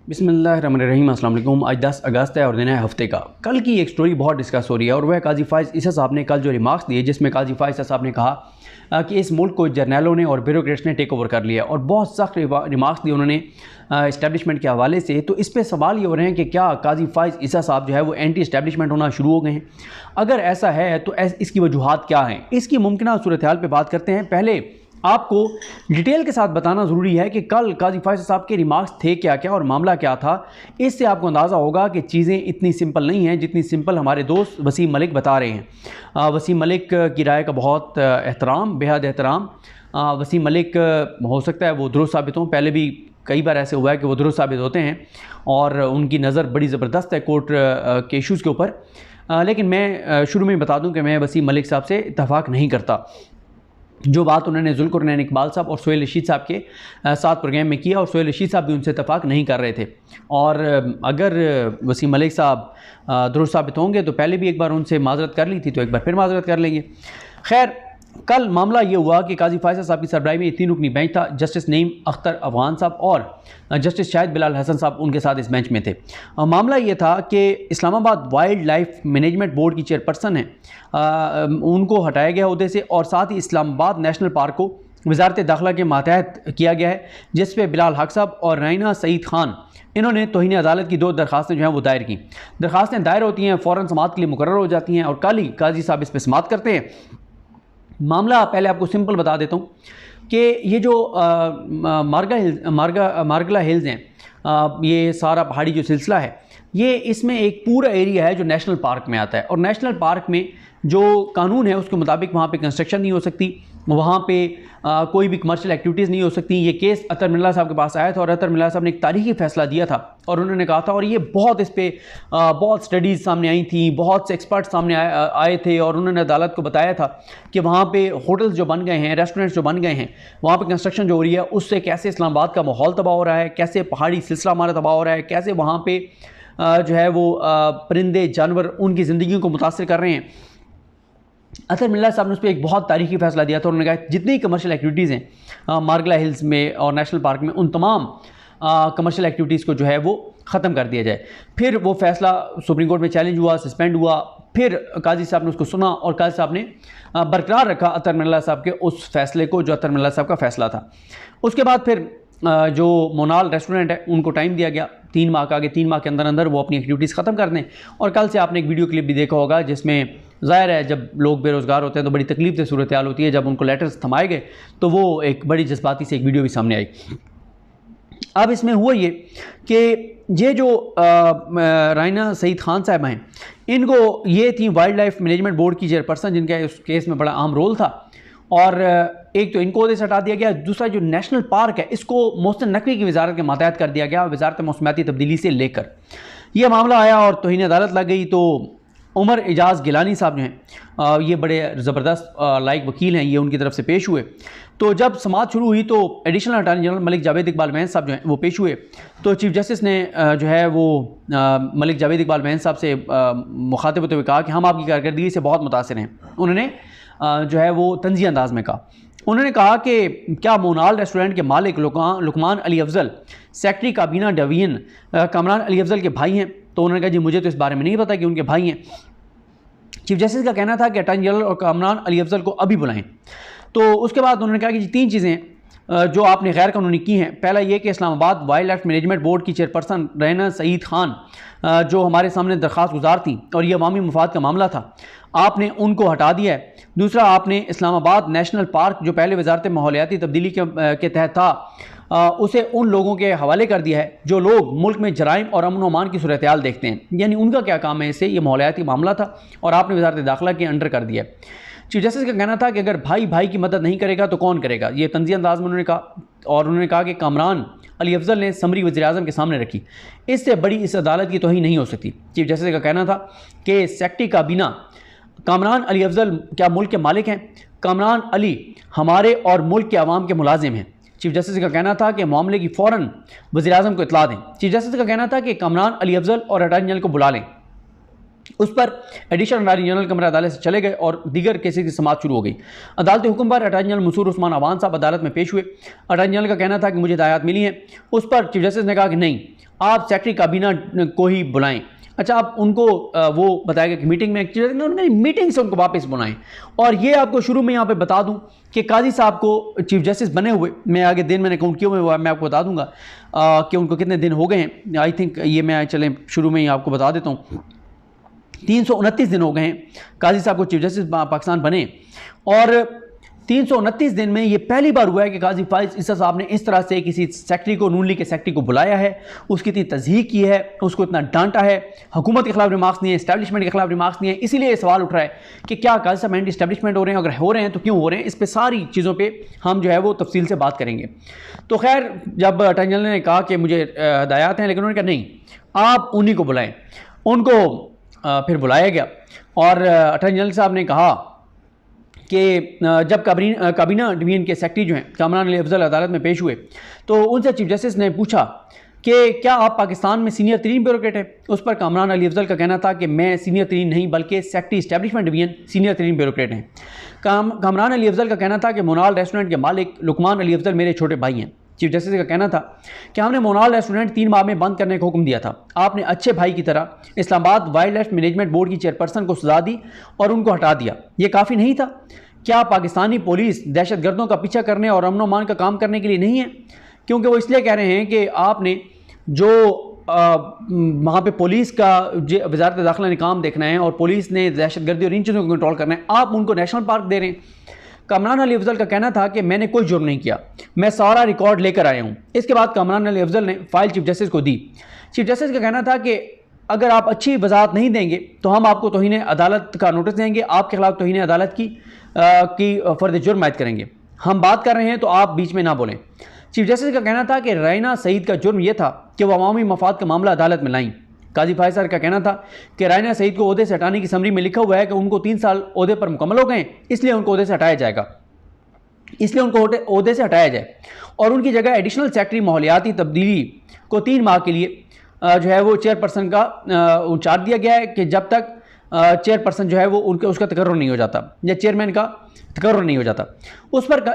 बिस्मिल्लाहिर्रहमानिर्रहीम। अस्सलाम वालेकुम। आज 10 अगस्त है और दिन है हफ्ते का। कल की एक स्टोरी बहुत डिस्कस हो रही है और वह काजी फ़ाइज़ ईसा साहब ने कल जो रिमार्क्स दिए, जिसमें काजी फ़ाइज़ ईसा साहब ने कहा कि इस मुल्क को जर्नैलों ने और ब्यूरोक्रेट्स ने टेक ओवर कर लिया और बहुत सख्त रिमार्क्स दिए उन्होंने इस्टेब्लिशमेंट के हवाले से। तो इस पर सवाल ये हो रहे हैं कि क्या काजी फ़ाइज़ ईसा साहब जो है वो एंटी इस्टेब्लिशमेंट होना शुरू हो गए हैं? अगर ऐसा है तो इसकी वजूहात क्या हैं? इसकी मुमकिन सूरत हाल पर बात करते हैं। पहले आपको डिटेल के साथ बताना ज़रूरी है कि कल काजी फ़ाइज़ साहब के रिमार्क्स थे क्या क्या और मामला क्या था। इससे आपको अंदाज़ा होगा कि चीज़ें इतनी सिंपल नहीं हैं जितनी सिंपल हमारे दोस्त वसीम मलिक बता रहे हैं। वसीम मलिक की राय का बहुत एहतराम, बेहद एहतराम। वसीम मलिक हो सकता है वो दुरुस्त साबित हों, पहले भी कई बार ऐसे हुआ है कि वो दुरुस्त साबित होते हैं और उनकी नज़र बड़ी ज़बरदस्त है कोर्ट के इशूज़ के ऊपर। लेकिन मैं शुरू में बता दूं कि मैं वसीम मलिक साहब से इत्तफाक नहीं करता। जो बात उन्होंने ज़ुल्क़रनैन इकबाल साहब और सोहेल रशीद साहब के साथ प्रोग्राम में किया, और सोहेल रशीद साहब भी उनसे इत्तफाक नहीं कर रहे थे। और अगर वसीम मलिक साहब दुरुस्त साबित होंगे तो पहले भी एक बार उनसे माज़रत कर ली थी, तो एक बार फिर माज़रत कर लेंगे। खैर, कल मामला ये हुआ कि काजी फ़ाइज़ साहब की सरबराही में ये 3 रुकनी बेंच था। जस्टिस नईम अख्तर अफ़गान साहब और जस्टिस शाहिद बिलाल हसन साहब उनके साथ इस बेंच में थे। मामला ये था कि Islamabad wild life management board की चेयरपर्सन है, उनको हटाया गया उहदे से, और साथ ही इस्लामाबाद नेशनल पार्क को वज़ारत दाखिला के मातहत किया गया है, जिस पर बिलाल हक साहब और राइना सईद खान इन्होंने तौहीन अदालत की 2 दरखास्तें जो हैं वो दायर की। दरखास्तें दायर होती हैं, फ़ौरन समाअत के लिए मुकर्रर हो जाती हैं और कल ही काजी साहब इस पर समाअत करते हैं। मामला पहले आपको सिंपल बता देता हूँ कि ये जो मार्गला हिल्स हैं, ये सारा पहाड़ी जो सिलसिला है, ये इसमें एक पूरा एरिया है जो नेशनल पार्क में आता है, और नेशनल पार्क में जो कानून है उसके मुताबिक वहाँ पे कंस्ट्रक्शन नहीं हो सकती, वहाँ पे कोई भी कमर्शियल एक्टिविटीज़ नहीं हो सकती। ये केस अतर मिल्ला साहब के पास आया था और अतर मिल्ला साहब ने एक तारीखी फ़ैसला दिया था और उन्होंने कहा था, और ये बहुत इस पर बहुत स्टडीज़ सामने आई थी, बहुत से एक्सपर्ट सामने आए थे, और उन्होंने अदालत को बताया था कि वहाँ पे होटल्स जो बन गए हैं, रेस्टोरेंट्स जो बन गए हैं, वहाँ पे कंस्ट्रक्शन जो हो रही है उससे कैसे इस्लामाबाद का माहौल तबाह हो रहा है, कैसे पहाड़ी सिलसिला हमारा तबाह हो रहा है, कैसे वहाँ पर जो है वो परिंदे जानवर उनकी ज़िंदगी को मुतासर कर रहे हैं। अतर मिल्ला साहब ने उस पर एक बहुत तारीखी फ़ैसला दिया था। उन्होंने कहा जितनी कमर्शियल एक्टिविटीज़ हैं मार्गला हिल्स में और नेशनल पार्क में, उन तमाम कमर्शियल एक्टिविटीज़ को जो है वो ख़त्म कर दिया जाए। फिर वो फ़ैसला सुप्रीम कोर्ट में चैलेंज हुआ, सस्पेंड हुआ, फिर काजी साहब ने उसको सुना और काजी साहब ने बरकरार रखा अतर मिल्ला साहब के उस फ़ैसले को जो अतर मिल्ला साहब का फ़ैसला था। उसके बाद फिर जो मोनाल रेस्टोरेंट है उनको टाइम दिया गया 3 माह का, आगे 3 माह के अंदर अंदर वो अपनी एक्टिविटीज़ ख़त्म कर दें। और कल से आपने एक वीडियो क्लिप भी देखा होगा जिसमें ज़ाहिर है जब लोग बेरोज़गार होते हैं तो बड़ी तकलीफ से सूरत हाल होती है। जब उनको लेटर्स थमाए गए तो वो एक बड़ी जज्बाती से एक वीडियो भी सामने आई। अब इसमें हुआ ये कि ये जो राइना सईद खान साहब हैं, इनको ये थी वाइल्ड लाइफ मैनेजमेंट बोर्ड की चेयरपर्सन, जिनका उस केस में बड़ा अहम रोल था। और एक तो इनको उहदे से हटा दिया गया, दूसरा जो नेशनल पार्क है इसको मोहसिन नकवी की वजारत के मातहत कर दिया गया, वजारत मौसमियाती तब्दीली से लेकर यह मामला आया और तौहीन अदालत लग गई। तो उमर एजाज़ गिलानी साहब जो हैं, ये बड़े ज़बरदस्त लाइक वकील हैं, ये उनकी तरफ से पेश हुए। तो जब समाअत शुरू हुई तो additional attorney general Malik Javed Iqbal महन साहब जो हैं वो पेश हुए। तो चीफ जस्टिस ने जो है वो मलिक जावेद इकबाल महन साहब से मुखातिब होते हुए कहा कि हम आपकी कारकर्दगी से बहुत मुतासिर हैं। उन्होंने जो है वो तंज़ी अंदाज में कहा, उन्होंने कहा कि क्या मोनाल रेस्टोरेंट के मालिक लुकमान अली अफजल सेक्रेटरी काबीना डिवीजन कामरान अली अफजल के भाई हैं? तो उन्होंने कहा जी मुझे तो इस बारे में नहीं पता कि उनके भाई हैं। चीफ जस्टिस का कहना था कि अटॉर्नी जनरल और कामरान अली अफजल को अभी बुलाएं। तो उसके बाद उन्होंने कहा कि जी 3 चीज़ें जो आपने गैर कानूनी की हैं। पहला ये कि Islamabad wild life management board की चेयरपर्सन राइना सईद खान जो हमारे सामने दरख्वास्त गुजार थी और ये अवामी मुफाद का मामला था, आपने उनको हटा दिया है। दूसरा, आपने इस्लामाबाद नेशनल पार्क जो पहले वजारत माहौलियाती तब्दीली के तहत था उसे उन लोगों के हवाले कर दिया है जो लोग मुल्क में जराइम और अमन अमान की सूरत हाल देखते हैं, यानी उनका क्या काम है इससे, ये माहौलियाती मामला था और आपने वजारत दाखिला के अंडर कर दिया। चीफ जस्टिस का कहना था कि अगर भाई भाई की मदद नहीं करेगा तो कौन करेगा, ये तंज़ी अंदाज में उन्होंने कहा। और उन्होंने कहा कि कामरान अली अफजल ने समरी वज़ीर-ए-आज़म के सामने रखी, इससे बड़ी इस अदालत की तौहीन नहीं हो सकती। चीफ जस्टिस का कहना था कि सेक्रेटरी काबीना कामरान अली अफजल क्या मुल्क के मालिक हैं? कामरान अली हमारे और मुल्क के अवाम के मुलाजिम हैं। चीफ जस्टिस का कहना था कि मामले की फ़ौरन वज़ीर-ए-आज़म को इतला दें। चीफ जस्टिस का कहना था कि कामरान अली अफजल और अटॉर्नी जनरल को बुला लें उस पर एडिशनल अटॉर्नी जनरल कमरा अदालत से चले गए और दीगर केसेस की समाअत शुरू हो गई। अदालती हुक्म पर अटॉर्नी जनरल मसूर उस्मान अवान साहब अदालत में पेश हुए। अटॉर्नी जनरल का कहना था कि मुझे हिदायत मिली है। उस पर चीफ जस्टिस ने कहा कि नहीं, आप सेक्रेटरी काबीना को ही बुलाएं। अच्छा, आप उनको वो बताया गया कि मीटिंग में उन्होंने मीटिंग से उनको वापस बुलाएं। और ये आपको शुरू में यहाँ पे बता दूं कि काजी साहब को चीफ जस्टिस बने हुए, मैं आगे दिन मैंने काउंट किए हुए मैं आपको बता दूंगा कि उनको कितने दिन हो गए हैं। आई थिंक ये मैं चलें शुरू में ही आपको बता देता हूँ, 329 दिन हो गए हैं काजी साहब को चीफ जस्टिस पाकिस्तान बने। और 329 दिन में ये पहली बार हुआ है कि काजी फाइज ईसा साहब ने इस तरह से किसी सेक्रेटरी को, नून लीग के सेक्रेटरी को बुलाया है, उसकी इतनी तज़हीक की है, उसको इतना डांटा है, हुकूमत के खिलाफ रिमार्क्स नहीं है, इस्टेब्लिशमेंट के खिलाफ रिमार्क्स नहीं है। इसीलिए ये सवाल उठ रहा है कि क्या काजी साहब एंटी इस्टेब्लिशमेंट हो रहे हैं, अगर हो रहे हैं तो क्यों हो रहे हैं। इस पर सारी चीज़ों पर हम जो है वो तफसील से बात करेंगे। तो खैर, जब अटॉर्नी जनरल ने कहा कि मुझे हदायत हैं, लेकिन उन्होंने कहा नहीं, आप उन्हीं को बुलाएं। उनको फिर बुलाया गया और अटॉर्नी जनरल साहब ने कहा कि जब काबीना डिवीजन के सेक्रेटरी जो हैं कामरान अली अफजल अदालत में पेश हुए तो उनसे चीफ जस्टिस ने पूछा कि क्या आप पाकिस्तान में सीनियर तरीन ब्यूरोक्रेट हैं। उस पर कामरान अली अफजल का कहना था कि मैं सीनियर तरीन नहीं बल्कि सेक्रेटरी इस्टेब्लिशमेंट डिवीजन सीनियर तरीन ब्यूरोक्रेट हैं। कामरान अली अफजल का कहना था कि मोनाल रेस्टोरेंट के मालिक लुकमान अली अफजल मेरे छोटे भाई हैं। चीफ जस्टिस का कहना था कि हमने मोनाल रेस्टोरेंट 3 माह में बंद करने का हुक्म दिया था। आपने अच्छे भाई की तरह Islamabad wild life management board की चेयरपर्सन को सजा दी और उनको हटा दिया। ये काफ़ी नहीं था? क्या पाकिस्तानी पुलिस दहशतगर्दों का पीछा करने और अमन मान का काम करने के लिए नहीं है? क्योंकि वो इसलिए कह रहे हैं कि आपने जो वहाँ पे पुलिस का वजारत दाखिला ने काम देखना है और पुलिस ने दहशतगर्दी और इन चीज़ों को कंट्रोल करना है, आप उनको नेशनल पार्क दे रहे हैं। कामरान अली अफजल का कहना था कि मैंने कोई जुर्म नहीं किया, मैं सारा रिकॉर्ड लेकर आया हूँ। इसके बाद कामरान अली अफजल ने फाइल चीफ जस्टिस को दी। चीफ जस्टिस का कहना था कि अगर आप अच्छी वजाहत नहीं देंगे तो हम आपको तौहीन अदालत का नोटिस देंगे, आपके खिलाफ तौहीन अदालत की फ़र्द जुर्म आयद करेंगे। हम बात कर रहे हैं तो आप बीच में ना बोलें। चीफ जस्टिस का कहना था कि रैना सईद का जुर्म यह था कि वह अवामी मफाद का मामला अदालत में लाईं। काजी फाइज सर का कहना था कि रैना सईद को ओहदे से हटाने की समरी में लिखा हुआ है कि उनको 3 साल ओहदे पर मुकम्मल हो गए, इसलिए उनको ओहदे से हटाया जाएगा, इसलिए उनको ओहदे से हटाया जाए और उनकी जगह एडिशनल सेक्रेटरी माहौलियाती तब्दीली को 3 माह के लिए जो है वो चेयरपर्सन का चार्ज दिया गया है कि जब तक चेयरपर्सन जो है वो उसका तकर्रुर नहीं हो जाता या चेयरमैन का तकर्रुर नहीं हो जाता।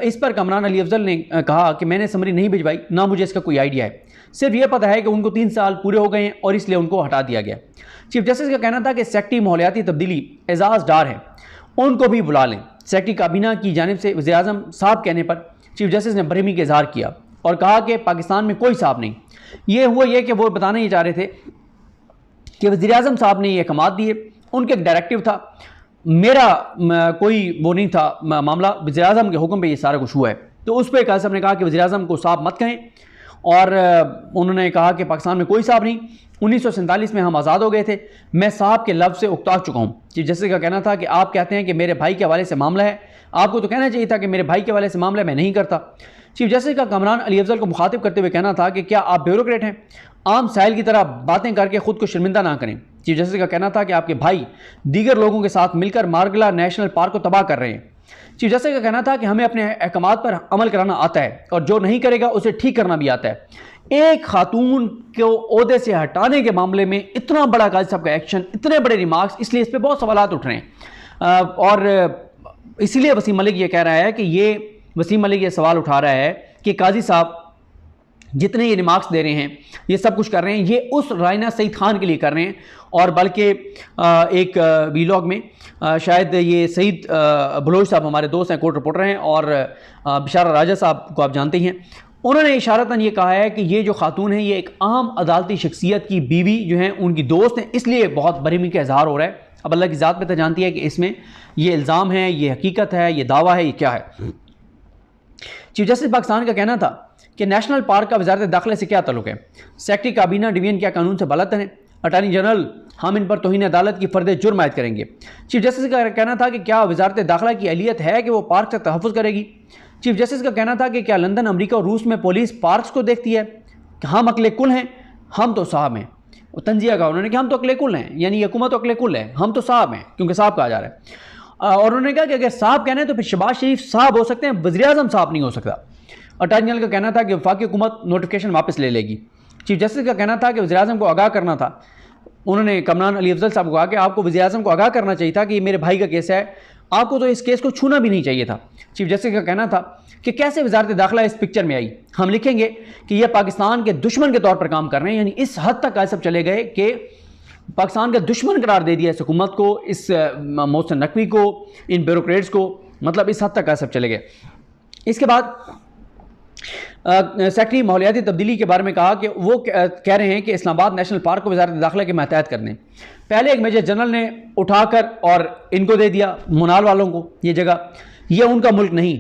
इस पर कामरान अली अफजल ने कहा कि मैंने समरी नहीं भिजवाई, ना मुझे इसका कोई आइडिया है, सिर्फ ये पता है कि उनको 3 साल पूरे हो गए हैं और इसलिए उनको हटा दिया गया। चीफ जस्टिस का कहना था कि सेक्रेटरी माहौलियाती तब्दीली एजाज डार है, उनको भी बुला लें। सेक्रेटरी काबीना की जानिब से वज़ीर आज़म साहब कहने पर चीफ जस्टिस ने बरहमी का इजहार किया और कहा कि पाकिस्तान में कोई साहब नहीं। ये हुआ ये कि वो बताना ही चाह रहे थे कि वज़ीर आज़म साहब ने ये अहकाम दिए, उनके एक डायरेक्टिव था, मेरा कोई वो नहीं था मामला, वज़ीर आज़म के हुक्म पे ये सारा कुछ हुआ है। तो उस पर काजी साहब ने कहा कि वज़ीर आज़म को साहब मत कहें और उन्होंने कहा कि पाकिस्तान में कोई साहब नहीं, 1947 में हम आज़ाद हो गए थे, मैं साहब के लफ्ज़ से उकता चुका हूँ। चीफ जस्टिस का कहना था कि आप कहते हैं कि मेरे भाई के हवाले से मामला है, आपको तो कहना चाहिए था कि मेरे भाई के हवाले से मामला है, मैं नहीं करता। चीफ जस्टिस का कामरान अली अफजल को मुखातिब करते हुए कहना था कि क्या आप ब्यूरोक्रेट हैं? आम साहिल की तरह बातें करके खुद को शर्मिंदा ना करें। चीफ जस्टिस का कहना था कि आपके भाई दीगर लोगों के साथ मिलकर मार्गला नेशनल पार्क को तबाह कर रहे हैं। चीफ जस्टिस का कहना था कि हमें अपने अहकामात पर अमल कराना आता है और जो नहीं करेगा उसे ठीक करना भी आता है। एक खातून को ओहदे से हटाने के मामले में इतना बड़ा काजी साहब का एक्शन, इतने बड़े रिमार्क्स, इसलिए इस पर बहुत सवालात उठ रहे हैं और इसीलिए वसीम मलिक ये कह रहा है कि वसीम मलिक ये सवाल उठा रहा है कि काजी साहब जितने ये रिमार्क्स दे रहे हैं, ये सब कुछ कर रहे हैं, ये उस रायना सईद खान के लिए कर रहे हैं। और बल्कि एक वीलॉग में शायद ये सईद बलोच साहब हमारे दोस्त हैं, कोर्ट रिपोर्टर हैं, और बिशारा राजा साहब को आप जानते हैं, उन्होंने इशारतन ये कहा है कि ये जो खातून है ये एक आम अदालती शख्सियत की बीवी जो हैं उनकी दोस्त हैं, इसलिए बहुत बरहमी का इजहार हो रहा है। अब अल्लाह की ज़ात पे तो जानती है कि इसमें ये इल्ज़ाम है, ये हकीकत है, ये दावा है, ये क्या है। चीफ जस्टिस पाकिस्तान का कहना था कि नेशनल पार्क का वजारत दाखिला से क्या ताल्लुक है? सेक्रेटरी काबीना डिवीजन क्या कानून से बालातर हैं? अटॉर्नी जनरल हम इन पर तौहीन अदालत की फ़र्द जुर्म आयद करेंगे। चीफ जस्टिस का कहना था कि क्या वजारत दाखिला की अहलियत है कि वो पार्क से तहफ़्फ़ुज़ करेगी? चीफ जस्टिस का कहना था कि क्या लंदन, अमेरिका और रूस में पुलिस पार्क्स को देखती है? कि हम अकले कुल हैं, हम तो साहब हैं। तंजिया कहा उन्होंने कि हम तो अकले कुल हैं, यानी हुकूमत तो अकले कुल है, हम तो साहब हैं, क्योंकि साहब कहा जा रहा है। और उन्होंने कहा कि अगर साहब कहना है तो फिर शहबाज शरीफ साहब हो सकते हैं, वज़ीर आज़म साहब नहीं हो सकता। अटॉर्नी जनरल का कहना था कि वफाकी हुकूमत नोटिफिकेशन वापस ले लेगी। चीफ जस्टिस का कहना था कि वज़ीर आज़म को आगाह करना था उन्होंने कमरान अली अफजल साहब को कहा कि आपको वज़ीर आज़म को आगाह करना चाहिए था कि ये मेरे भाई का केस है, आपको तो इस केस को छूना भी नहीं चाहिए था। चीफ जस्टिस का कहना था कि कैसे वजारत दाखिला इस पिक्चर में आई। हम लिखेंगे कि यह पाकिस्तान के दुश्मन के तौर पर काम कर रहे हैं, यानी इस हद तक आज सब चले गए कि पाकिस्तान का दुश्मन करार दे दिया इस हुकूमत को, इस मोहसिन नकवी को, इन ब्यूरोक्रेट्स को, मतलब इस हद तक आज सब चले गए। इसके बाद सेक्रेटरी माहौलियाती तब्दीली के बारे में कहा कि वो कह रहे हैं कि इस्लामाबाद नेशनल पार्क को वजारत दाखिला के मातहत कर दें। पहले एक मेजर जनरल ने उठाकर और इनको दे दिया, मुनाल वालों को ये जगह, ये उनका मुल्क नहीं।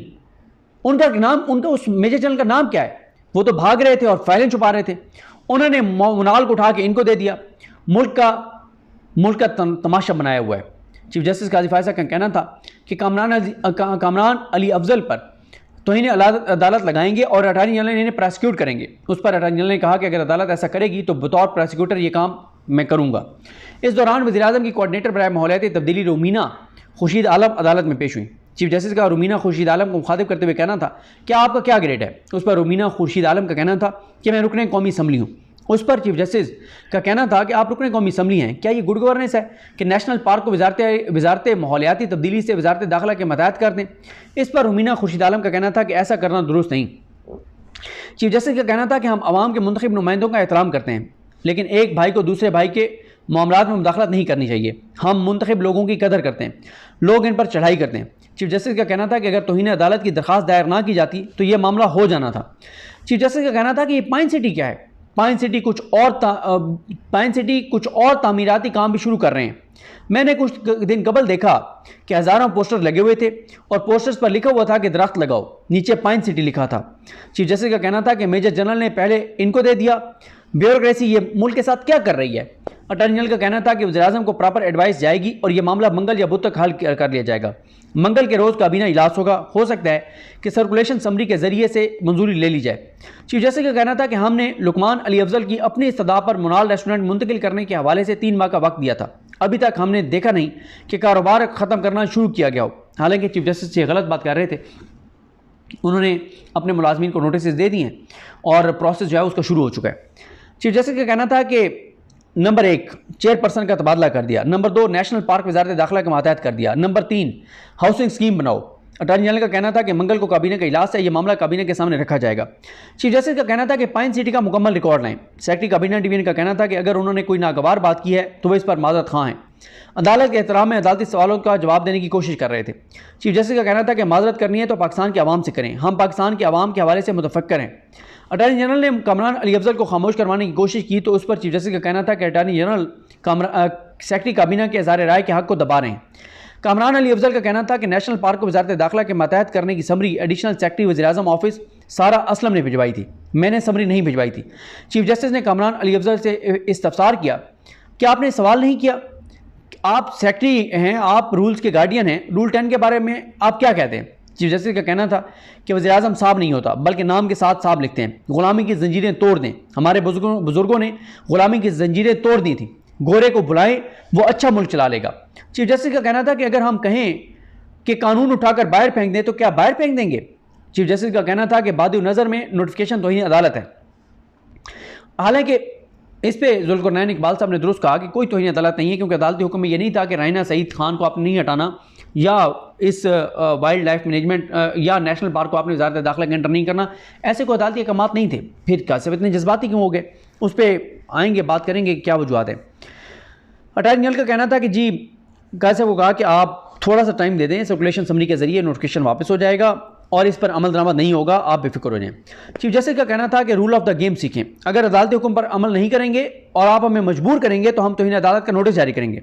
उनका नाम, उनका उस मेजर जनरल का नाम क्या है? वो तो भाग रहे थे और फाइलें छुपा रहे थे। उन्होंने मुनाल को उठा के इनको दे दिया। मुल्क का तमाशा बनाया हुआ है। चीफ जस्टिस काजी फायसा का कहना था कि कामरान अली अफजल पर तौहीन अदालत लगाएंगे और अटॉर्नी जनरल इन्हें प्रोसिक्यूट करेंगे। उस पर अटॉर्नी जनरल ने कहा कि अगर अदालत ऐसा करेगी तो बतौर प्रोसिक्यूटर ये काम मैं करूँगा। इस दौरान वज़ीर-ए-आज़म की कोऑर्डिनेटर बराए माहौलियाती तब्दीली रुमीना खुर्शीद आलम अदालत में पेश हुई। चीफ जस्टिस का रुमीना खुर्शीद आलम को मुखातिब करते हुए कहना था कि आपका क्या ग्रेड है? उस पर रुमीना खुर्शीद आलम का कहना था कि मैं रुकने कौमी असम्बली हूँ। उस पर चीफ जस्टिस का कहना था कि आप रुकने कौमी असम्बली हैं, क्या ये गुड गवर्नेंस है कि नेशनल पार्क को वजारत माहौलियाती तब्दीली से वजारत दाखिला के मतहत कर दें? इस पर रुमीना खुर्शीद आलम का कहना था कि ऐसा करना दुरुस्त नहीं। चीफ जस्टिस का कहना था कि हम आवाम के मुंतखब नुमाइंदों का एहतराम करते हैं, लेकिन एक भाई को दूसरे भाई के मामलात में मुदाखलत नहीं करनी चाहिए। हम मुंतखब लोगों की कदर करते हैं, लोग इन पर चढ़ाई करते हैं। चीफ जस्टिस का कहना था कि अगर तौहीन अदालत की दरख्वास्त दायर ना की जाती तो यह मामला हो जाना था। चीफ जस्टिस का कहना था कि ये पाइन सिटी क्या है? पाइन सिटी कुछ और तामीराती काम भी शुरू कर रहे हैं। मैंने कुछ दिन कबल देखा कि हज़ारों पोस्टर लगे हुए थे और पोस्टर्स पर लिखा हुआ था कि दरख्त लगाओ, नीचे पाइन सिटी लिखा था। चीफ जस्टिस का कहना था कि मेजर जनरल ने पहले इनको दे दिया। ब्यूरोक्रेसी ये मुल्क के साथ क्या कर रही है? अटॉर्नी जनरल का कहना था कि वज़ीर-ए-आज़म को प्रॉपर एडवाइस जाएगी और यह मामला मंगल या बुध तक हल कर लिया जाएगा। मंगल के रोज़ काबीना इजलास होगा, हो सकता है कि सर्कुलेशन समरी के जरिए से मंजूरी ले ली जाए। चीफ जस्टिस का कहना था कि हमने लुकमान अली अफजल की अपनी इस्तदा पर मुनाल रेस्टोरेंट मुंतकिल करने के हवाले से 3 माह का वक्त दिया था। अभी तक हमने देखा नहीं कि कारोबार ख़त्म करना शुरू किया गया हो। हालांकि चीफ जस्टिस ये गलत बात कर रहे थे। उन्होंने अपने मुलाजमीन को नोटिस दे दिए हैं और प्रोसेस जो है उसका शुरू हो चुका है। चीफ जस्टिस का कहना था कि नंबर 1 चेयरपर्सन का तबादला कर दिया, नंबर 2 नेशनल पार्क वजारत दाखिला के मातहत कर दिया, नंबर 3 हाउसिंग स्कीम बनाओ। अटॉर्नी जनरल का कहना था कि मंगल को काबीना का इजलास है, यह मामला काबीना के सामने रखा जाएगा। चीफ जस्टिस का कहना था कि पाइन सिटी का मुकम्मल रिकॉर्ड लाएं। सेक्रेटरी काबीना डिवीजन का कहना था कि अगर उन्होंने कोई नागवार बात की है तो वह इस पर माजरत खां हैं। अदालत के एहतराम में अदालती सवालों का जवाब देने की कोशिश कर रहे थे। चीफ जस्टिस का कहना था कि माजरत करनी है तो पाकिस्तान के अवाम से करें, हम पाकिस्तान के अवाम के हवाले से मुतफक्कर हैं। अटॉर्नी जनरल ने कामरान अली अफजल को खामोश करवाने की कोशिश की तो उस पर चीफ जस्टिस का कहना था कि अटॉर्नी जनरल सेक्रेटरी काबीना के इज़हार राय के हक़ को दबा रहे हैं। कामरान अली अफजल का कहना था कि नेशनल पार्क को वजारत दाखिला के मातहत करने की समरी एडिशनल सेक्रेटरी वज़ीर-ए-आज़म ऑफिस सारा असलम ने भिजवाई थी, मैंने समरी नहीं भिजवाई थी। चीफ जस्टिस ने कामरान अली अफजल से इस्तफसार किया कि आपने सवाल नहीं किया, आप सेक्रेटरी हैं, आप रूल्स के गार्डियन हैं, रूल 10 के बारे में आप क्या कहते हैं? चीफ जस्टिस का कहना था कि वज़ीर-ए-आज़म साहब नहीं होता बल्कि नाम के साथ साहब लिखते हैं। गुलामी की जंजीरें तोड़ दें, हमारे बुजुर्गों ने गुलामी की जंजीरें तोड़ दी थी। गोरे को बुलाएं, वो अच्छा मुल्क चला लेगा। चीफ जस्टिस का कहना था कि अगर हम कहें कि कानून उठाकर बाहर फेंक दें तो क्या बाहर फेंक देंगे? चीफ जस्टिस का कहना था कि बादी नज़र में नोटिफिकेशन तौहीन अदालत है। हालांकि इस पे जुल्फ़िकार इकबाल साहब ने दुरुस्त कहा कि कोई तौहीन अदालत नहीं है, क्योंकि अदालती हुक्म में यह नहीं था कि राइना सईद खान को आपने नहीं हटाना या इस वाइल्ड लाइफ मैनेजमेंट या नेशनल पार्क को आपने वज़ारत दाखिला के अंडर नहीं करना। ऐसे कोई अदालती अहकामात नहीं थे। फिर क्या सब इतने जज्बाती क्यों हो गए? उस पर आएंगे, बात करेंगे क्या वजूहत है। अटॉर्नी जनरल का कहना था कि जी कैसे को कहा कि आप थोड़ा सा टाइम दे दें, सर्कुलेशन समरी के जरिए नोटिफिकेशन वापस हो जाएगा और इस पर अमल दरामद नहीं होगा, आप बेफिक्र हो जाएं। चीफ जस्टिस का कहना था कि रूल ऑफ द गेम सीखें, अगर अदालती हुक्म पर अमल नहीं करेंगे और आप हमें मजबूर करेंगे तो हम तौहीन अदालत का नोटिस जारी करेंगे।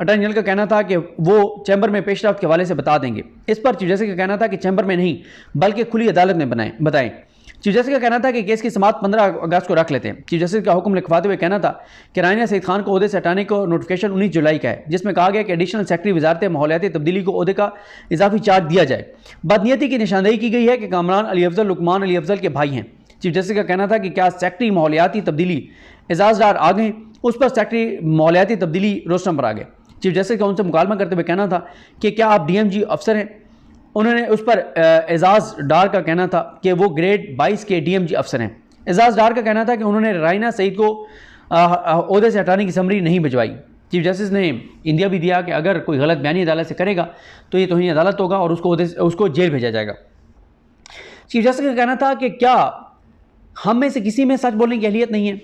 अटॉर्नी जनरल का कहना था कि वो चैम्बर में पेशरफ्त के हवाले से बता देंगे। इस पर चीफ जस्टिस का कहना था कि चैम्बर में नहीं बल्कि खुली अदालत में बताएं। चीफ जस्टिस का कहना था कि केस की समाअत 15 अगस्त को रख लेते हैं। चीफ जस्टिस का हुक्म लिखवाते हुए कहना था कि राइना सईद खान को ओहदे से हटाने को नोटिफिकेशन 19 जुलाई का है, जिसमें कहा गया कि एडिशनल सेक्रेटरी वजारत माहौलियाती तब्दीली को ओहदे का इजाफी चार्ज दिया जाए। बदनीयती की निशानदेही की गई है कि कामरान अली अफजल लुकमान अली अफजल के भाई हैं। चीफ जस्टिस का कहना था कि क्या सेक्रेटरी माहौलियाती तब्दीली एजाज डार आ गए? उस पर सेक्रेटरी माहौलियाती तब्दीली रोस्टम पर आ गए। चीफ जस्टिस का उनसे मुकालमा करते हुए कहना था कि क्या आप DMG अफसर हैं? उन्होंने उस पर एजाज डार का कहना था कि वो ग्रेड 22 के DMG अफसर हैं। एजाज डार का कहना था कि उन्होंने राइना सईद को ओहदे से हटाने की समरी नहीं भिजवाई। चीफ जस्टिस ने इंदिया भी दिया कि अगर कोई गलत बयानी अदालत से करेगा तो ये तौहीन अदालत होगा और उसको जेल भेजा जाएगा। चीफ जस्टिस का कहना था कि क्या हम में से किसी में सच बोलने की अहलियत नहीं है,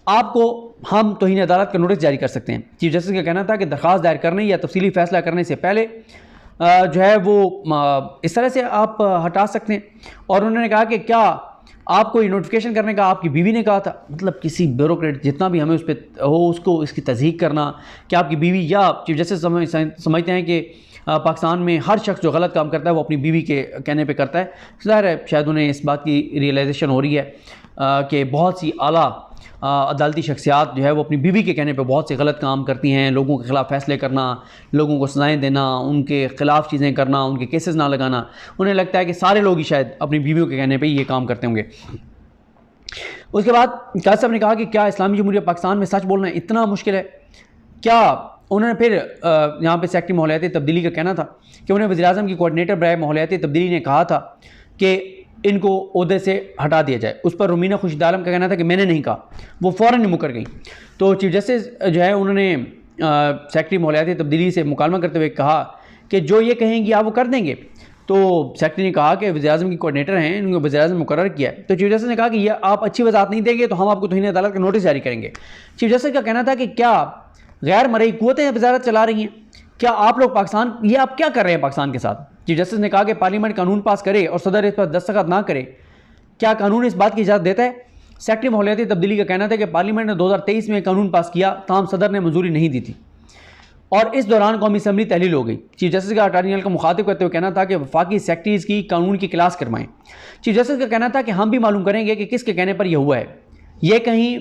आपको हम तौहीन अदालत का नोटिस जारी कर सकते हैं। चीफ जस्टिस का कहना था कि दरख्वास्त दायर करने या तफसीली फैसला करने से पहले जो है वो इस तरह से आप हटा सकते हैं। और उन्होंने कहा कि क्या आपको ये नोटिफिकेशन करने का आपकी बीवी ने कहा था, मतलब किसी ब्यूरोक्रेट जितना भी हमें उस पर हो उसको इसकी तस्दीक करना कि आपकी बीवी, या चीफ जस्टिस समझते हैं कि पाकिस्तान में हर शख्स जो गलत काम करता है वो अपनी बीवी के कहने पे करता है। ज़ाहिर है शायद उन्हें इस बात की रियलाइजेशन हो रही है कि बहुत सी आला अदालती शख्सियात जो है वो अपनी बीवी के कहने पे बहुत से गलत काम करती हैं, लोगों के ख़िलाफ़ फ़ैसले करना, लोगों को सज़ाएँ देना, उनके ख़िलाफ़ चीज़ें करना, उनके केसेस ना लगाना। उन्हें लगता है कि सारे लोग ही शायद अपनी बीवियों के कहने पर ये काम करते होंगे। उसके बाद काज़ी साहब ने कहा कि क्या इस्लामी जमहूरियत पाकिस्तान में सच बोलना इतना मुश्किल है? क्या उन्होंने फिर यहाँ पे सेक्रेटरी माहौलियाती तब्दीली का कहना था कि उन्हें वज़ीर-ए-आज़म की कोऑर्डिनेटर बराए माहौलियाती तब्दीली ने कहा था कि इनको ओहदे से हटा दिया जाए। उस पर रुमीना खुर्शीद आलम का कहना था कि मैंने नहीं कहा, वो फ़ौरन ही मुकर गई। तो चीफ जस्टिस जो है उन्होंने सेक्रेटरी माहौलियाती तब्दीली से मुकालमा करते हुए कहा कि जो ये कहेंगी आप वो कर देंगे। तो सेक्रेटरी ने कहा कि वज़ीर-ए-आज़म की कोऑर्डिनेटर हैं, इनको वज़ीर-ए-आज़म मुकर्रर किया है। तो चीफ जस्टिस ने कहा कि ये आप अच्छी वजाहत नहीं देंगे तो हम आपको तौहीन अदालत का नोटिस जारी करेंगे। चीफ जस्टिस का कहना था कि क्या गैर मरई क़ुव्वतें वज़ारत चला रही हैं, क्या आप लोग पाकिस्तान, ये आप क्या कर रहे हैं पाकिस्तान के साथ? चीफ जस्टिस ने कहा कि पार्लियामेंट कानून पास करे और सदर इस पर दस्तखत ना करे, क्या कानून इस बात की इजाज़त देता है? सेक्रेटरी माहौलियाती तब्दीली का कहना था कि पार्लियामेंट ने 2023 में कानून पास किया, ताहम सदर ने मंजूरी नहीं दी थी और इस दौरान कौमी असम्बली तहलील हो गई। चीफ जस्टिस का अटॉर्नी जनरल का मुखातिब करते हुए कहना था कि वफाकी सेक्रेटरीज़ की कानून की क्लास करवाएं। चीफ जस्टिस का कहना था कि हम भी मालूम करेंगे कि किसके कहने पर यह हुआ है, ये कहीं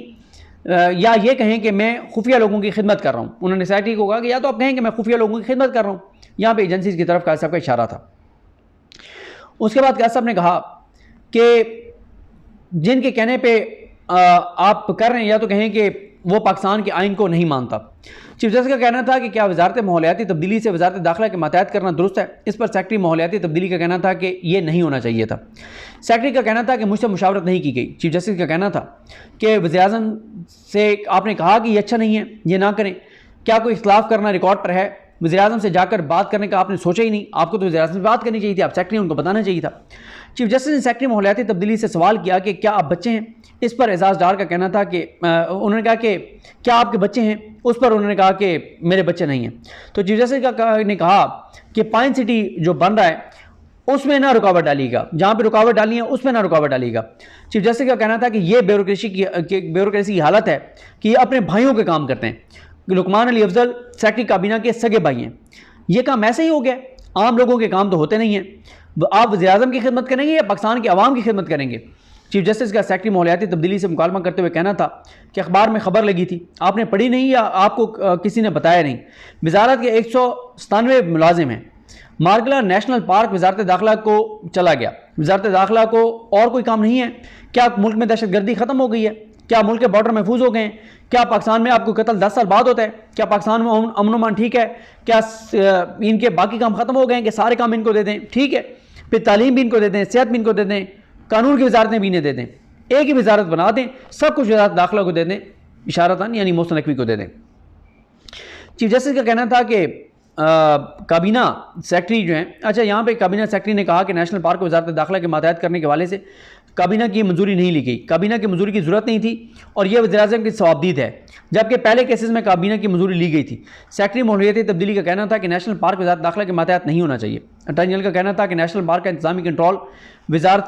या ये कहें कि मैं खुफिया लोगों की खिदमत कर रहा हूँ। उन्होंने सेक्रेटरी को कहा कि या तो आप कहें कि मैं खुफिया लोगों की खिदमत कर रहा हूँ, यहाँ पे एजेंसीज की तरफ काज़ी साहब का इशारा था। उसके बाद काज़ी साहब ने कहा कि जिनके कहने पे आप कर रहे हैं या तो कहें कि वो पाकिस्तान के आइन को नहीं मानता। चीफ जस्टिस का कहना था कि क्या वजारत माहौलियाती तब्दीली से वजारत दाखिला के मातहत करना दुरुस्त है? इस पर सेक्रेटरी माहौलियाती तब्दीली का कहना था कि ये नहीं होना चाहिए था। सेक्रेटरी का कहना था कि मुझसे मुशावरत नहीं की गई। चीफ जस्टिस का कहना था कि वज़ीर-ए-आज़म से आपने कहा कि ये अच्छा नहीं है, ये ना करें, क्या कोई इख्तिलाफ करना रिकॉर्ड पर है? वज़ीर-ए-आज़म से जाकर बात करने का आपने सोचा ही नहीं, आपको तो वज़ीर-ए-आज़म से बात करनी चाहिए थी, आप सेक्रेटरी उनको बताना चाहिए था। चीफ जस्टिस ने सेक्रेटरी माहौलियाती तब्दीली से सवाल किया कि क्या आप बच्चे हैं? इस पर एजाज डार का कहना था कि उन्होंने कहा कि क्या आपके बच्चे हैं? उस पर उन्होंने कहा कि मेरे बच्चे नहीं हैं। तो चीफ जस्टिस ने कहा कि पाइन सिटी जो बन रहा है उसमें ना रुकावट डालिएगा, जहाँ पे रुकावट डाली है उसमें ना रुकावट डालिएगा। चीफ जस्टिस का कहना था कि ये ब्यूरोक्रेसी की हालत है कि ये अपने भाइयों के काम करते हैं। लुकमान अली अफजल सेक्रेटरी काबीना के सगे भाई हैं, ये काम ऐसे ही हो गया, आम लोगों के काम तो होते नहीं हैं। आप वज़ीर-ए-आज़म की खिदमत करेंगे या पाकिस्तान के अवाम की खिदमत करेंगे? चीफ जस्टिस का सेक्रेटरी माहौलियाती तब्दीली से मुकालमा करते हुए कहना था कि अखबार में खबर लगी थी, आपने पढ़ी नहीं या आपको किसी ने बताया नहीं। वजारत के 197 मुलाजिम हैं। मारगला नेशनल पार्क वजारत दाखिला को चला गया। वजारत दाखिला को और कोई काम नहीं है? क्या मुल्क में दहशत गर्दी ख़त्म हो गई है? क्या मुल्क के बॉर्डर महफूज हो गए हैं? क्या पाकिस्तान में आपको कत्ल 10 साल बाद होता है? क्या पाकिस्तान में अमन अमान ठीक है? क्या इनके बाकी काम ख़त्म हो गए हैं कि सारे काम इनको दे दें? ठीक है, फिर तालीम भी इनको दे दें, सेहत भी इनको दे दें, कानून की वजारतें भी इन्हें दे दें, एक ही वजारत बना दें, सब कुछ वजारत दाखिला को दे दें, इशारतन यानी मोहसिन नकवी को दे दें। चीफ जस्टिस का कहना था कि काबीना सेक्रेटरी जो हैं, अच्छा यहाँ पे काबीना सेक्रेटरी ने कहा कि नेशनल पार्क को वजारत दाखिला के मातहत करने के हवाले से काबीना की मंजूरी नहीं ली गई, काबीना की मंजूरी की ज़रूरत नहीं थी और यह वज़ीर-ए-आज़म की सवाबदीद है, जबकि पहले केसेस में काबीना की मंजूरी ली गई थी। सेक्रेटरी माहौलियाती तब्दीली का कहना था कि नेशनल पार्क वजारत दाखिला के मातहत नहीं होना चाहिए। अटॉर्नी जनरल का कहना था कि नेशनल पार्क का इंतजामी कंट्रोल वजारत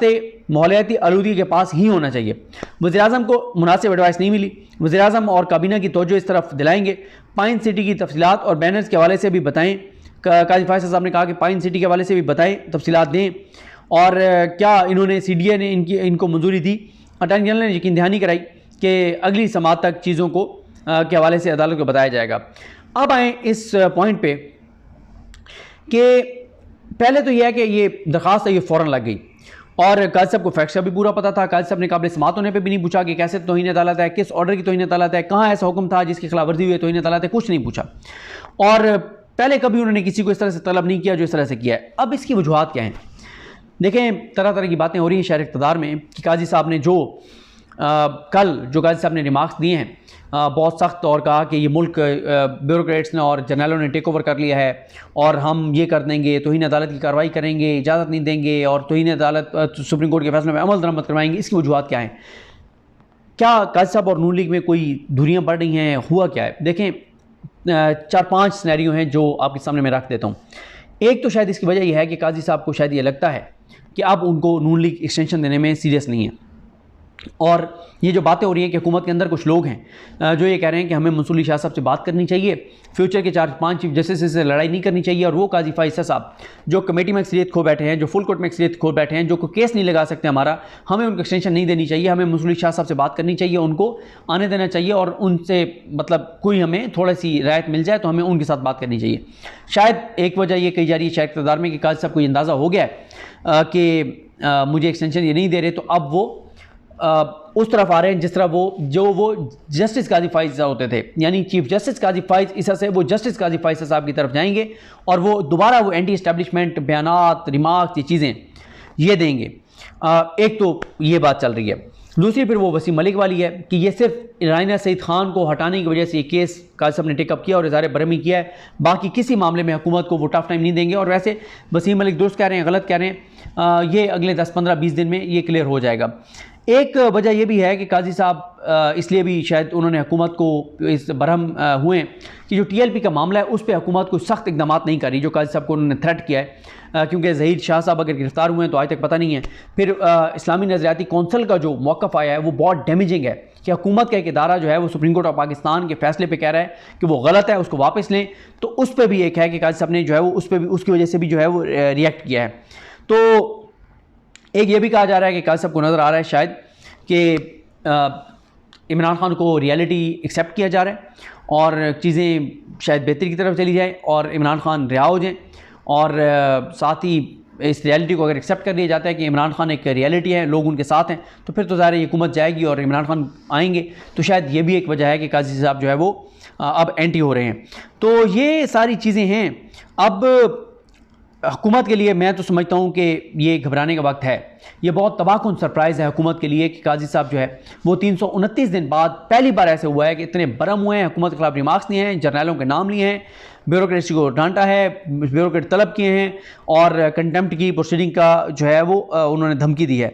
माहौलियाती आलूदगी के पास ही होना चाहिए। वज़ीर-ए-आज़म को मुनासिब एडवाइस नहीं मिली। वज़ीर-ए-आज़म और काबीना की तवज्जो इस तरफ दिलाएंगे। पाइन सिटी की तफसीलात और बैनर्स के हवाले से भी बताएँ। काजी फैसल साहब ने कहा कि पाइन सिटी के हवाले से भी बताएँ, तफसीलात दें और क्या इन्होंने CDA ने इनको मंजूरी दी। अटॉर्नी जनरल ने यकीन दहानी कराई कि अगली समात तक चीज़ों को के हवाले से अदालत को बताया जाएगा। अब आएँ इस पॉइंट पे कि पहले तो यह है कि ये दरख्वास्त है ये फ़ौरन लग गई और काजी साहब को फैक्ट का भी पूरा पता था। काजी साहब ने काबिल समात होने पे भी नहीं पूछा कि कैसे तौहीन अदालत है, किस ऑर्डर की तौहीन अदालत है, कहाँ ऐसा हुक्म था जिसकी खिलाफ वर्जी हुई तौहीन अदालत है, कुछ नहीं पूछा और पहले कभी उन्होंने किसी को इस तरह से तलब नहीं किया जो इस तरह से किया है। अब इसकी वजूहात क्या हैं? देखें, तरह तरह की बातें हो रही हैं शहर इक़्तिदार में कि काजी साहब ने जो कल जो गाजी साहब ने रिमार्क्स दिए हैं बहुत सख्त, और कहा कि ये मुल्क ब्यूरोक्रेट्स ने और जनरलों ने टेक ओवर कर लिया है और हम ये कर देंगे, तौहीन अदालत की कार्रवाई करेंगे, इजाज़त नहीं देंगे और तौहीन अदालत सुप्रीम कोर्ट के फैसले में अमल दरामद करवाएंगे। इसकी वजूहत क्या हैं? क्या काजी साहब और नून लीग में कोई धुरियाँ बढ़ रही हैं? हुआ क्या है? देखें, 4-5 सिनेरियो हैं जो आपके सामने मैं रख देता हूँ। एक तो शायद इसकी वजह यह है कि काजी साहब को शायद ये लगता है कि अब उनको नून लीग एक्सटेंशन देने में सीरियस नहीं है, और ये जो बातें हो रही हैं कि हुकूमत के अंदर कुछ लोग हैं जो ये कह रहे हैं कि हमें मंसूर अली शाह साहब से बात करनी चाहिए, फ्यूचर के 4-5 चीफ जस्टिस से लड़ाई नहीं करनी चाहिए, और वो काजी फाइज़ साहब जो कमेटी में अक्सरियत खो बैठे हैं, जो फुल कोर्ट में अक्सरियत खो बैठे हैं, जो कोई केस नहीं लगा सकते हमारा, हमें उनको एक्सटेंशन नहीं देनी चाहिए, हमें मंसूर अली शाह साहब से बात करनी चाहिए, उनको आने देना चाहिए, और उनसे मतलब कोई हमें थोड़ी सी राहत मिल जाए तो हमें उनके साथ बात करनी चाहिए। शायद एक वजह ये कही जा रही है शायद इक़्तिदार में कि काजी साहब को ये अंदाज़ा हो गया है कि मुझे एक्सटेंशन ये नहीं दे रहे, तो अब वो उस तरफ आ रहे हैं जिस तरह वो जस्टिस काजी फाइज़ होते थे, यानी चीफ जस्टिस काजी फाइज़ इसा से वो जस्टिस काजी फाइज़ साहब की तरफ जाएंगे और वो दोबारा वो एंटी एस्टेब्लिशमेंट बयानात, रिमार्क्स, ये चीज़ें ये देंगे। एक तो ये बात चल रही है। दूसरी फिर वो वसीम मलिक वाली है कि ये सिर्फ रायना सईद खान को हटाने की वजह से ये केस काजी साहब ने टेकअप किया और इज़हार बरहमी किया है, बाकी किसी मामले में हुकूमत को वो टफ टाइम नहीं देंगे। और वैसे वसीम मलिक दुरुस्त कह रहे हैं, गलत कह रहे हैं, ये अगले 10-15-20 दिन में ये क्लियर हो जाएगा। एक वजह यह भी है कि काजी साहब इसलिए भी शायद उन्होंने हुकूमत को इस बरहम हुए कि जो TLP का मामला है उस पर हुकूमत कोई सख्त इकदाम नहीं कर रही, जो काजी साहब को उन्होंने थ्रेट किया है, क्योंकि ज़हीर शाह साहब अगर गिरफ्तार हुए हैं तो आज तक पता नहीं है। फिर इस्लामी नज़रियाती कौंसल का जो मौक़िफ़ आया है वो बहुत डैमेजिंग है कि हुकूमत का एक इदारा जो है वो सुप्रीम कोर्ट ऑफ पाकिस्तान के फैसले पे कह रहा है कि वो गलत है, उसको वापस लें। तो उस पर भी एक है कि काजी साहब ने जो है वो उस पर भी उसकी वजह से भी जो है वो रिएक्ट किया है। तो एक ये भी कहा जा रहा है कि काजी साहब को नज़र आ रहा है शायद कि इमरान खान को रियलिटी एक्सेप्ट किया जा रहा है और चीज़ें शायद बेहतरी की तरफ चली जाए और इमरान खान रिहा हो जाएँ, और साथ ही इस रियलिटी को अगर एक्सेप्ट कर लिया जाता है कि इमरान खान एक रियलिटी है, लोग उनके साथ हैं, तो फिर तो ज़ाहिर है हुकूमत जाएगी और इमरान खान आएंगे। तो शायद ये भी एक वजह है कि काजी साहब जो है वो अब एंटी हो रहे हैं। तो ये सारी चीज़ें हैं। अब हुकूमत के लिए मैं तो समझता हूँ कि ये घबराने का वक्त है। ये बहुत तबाहकुन सरप्राइज़ है हुकूमत के लिए कि काजी साहब जो है वो 329 दिन बाद पहली बार ऐसे हुआ है कि इतने बरम हुए हैं, हुकूमत के खिलाफ रिमार्क्स लिए हैं, जर्नलों के नाम लिए हैं, ब्यूरोक्रेसी को डांटा है, ब्यूरोक्रेट तलब किए हैं और कंटेम्प्ट की प्रोसीडिंग का जो है वो उन्होंने धमकी दी है।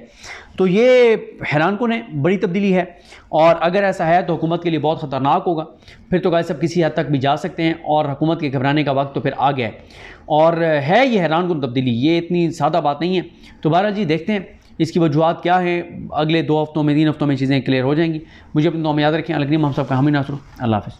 तो ये हैरानकुन है, बड़ी तब्दीली है, और अगर ऐसा है तो हुकूमत के लिए बहुत ख़तरनाक होगा। फिर तो काजी साहब किसी हद तक भी जा सकते हैं और हुकूमत के घबराने का वक्त तो फिर आ गया है, और है ये हैरानकुन तब्दीली, ये इतनी सादा बात नहीं है। तो बहरहाल जी देखते हैं इसकी वजूहत क्या है, अगले 2 हफ्तों में 3 हफ्तों में चीज़ें क्लियर हो जाएंगी। मुझे अपनी दुआ में याद रखें। अलगनीम हम सबका हामी नासर। अल्लाह हाफ़िज़।